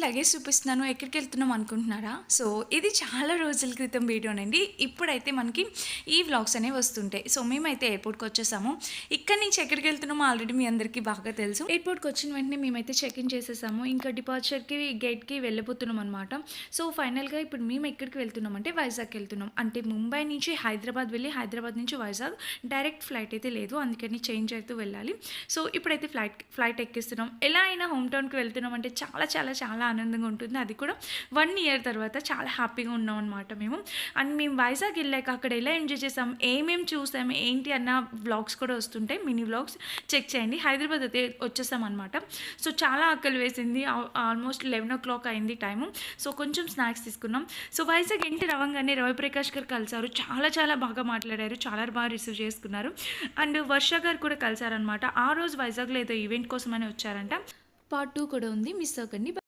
Luggage చూపిస్తున్నాను ఎక్కడికి వెళ్తున్నాం అనుకుంటున్నారా? సో ఇది చాలా రోజుల క్రితం వీడియోనండి. ఇప్పుడైతే మనకి ఈ వ్లాగ్స్ అనేవి వస్తుంటాయి. సో మేమైతే ఎయిర్పోర్ట్కి వచ్చేసాము. ఇక్కడి నుంచి ఎక్కడికి వెళ్తున్నామో ఆల్రెడీ మీ అందరికీ బాగా తెలుసు. ఎయిర్పోర్ట్కి వచ్చిన వెంటనే మేమైతే చెక్ ఇన్ చేసేసాము. ఇంకా డిపార్చర్కి గేట్కి వెళ్ళిపోతున్నాం అనమాట. సో ఫైనల్గా ఇప్పుడు మేము ఎక్కడికి వెళ్తున్నాం అంటే వైజాగ్కి వెళ్తున్నాం. అంటే ముంబై నుంచి హైదరాబాద్ వెళ్ళి హైదరాబాద్ నుంచి వైజాగ్ డైరెక్ట్ ఫ్లైట్ అయితే లేదు, అందుకని చేంజ్ అవుతూ వెళ్ళాలి. సో ఇప్పుడైతే ఫ్లైట్ ఎక్కిస్తున్నాం. ఎలా అయినా హోమ్ టౌన్కి వెళ్తున్నాం అంటే చాలా చాలా చాలా ఆనందంగా ఉంటుంది. అది కూడా 1 ఇయర్ తర్వాత చాలా హ్యాపీగా ఉన్నాం అనమాట మేము. అండ్ మేము వైజాగ్ వెళ్ళాక అక్కడ ఎలా ఎంజాయ్ చేసాం, ఏమేమి చూసాం ఏంటి అన్న వ్లాగ్స్ కూడా వస్తుంటాయి, మినీ వ్లాగ్స్ చెక్ చేయండి. హైదరాబాద్ అయితే వచ్చేసాం అనమాట. సో చాలా ఆకలి వేసింది. ఆల్మోస్ట్ 11 o'clock అయింది టైము. సో కొంచెం స్నాక్స్ తీసుకున్నాం. సో వైజాగ్ ఎంటర్ అవ్వగానే రవిప్రకాష్ గారు కలిసారు. చాలా చాలా బాగా మాట్లాడారు, చాలా బాగా రిసీవ్ చేసుకున్నారు. అండ్ వర్ష గారు కూడా కలిసారనమాట. ఆ రోజు వైజాగ్లో ఏదో ఈవెంట్ కోసం అని వచ్చారంట. పార్ట్ 2 కూడా ఉంది, మిస్ అవ్వకండి.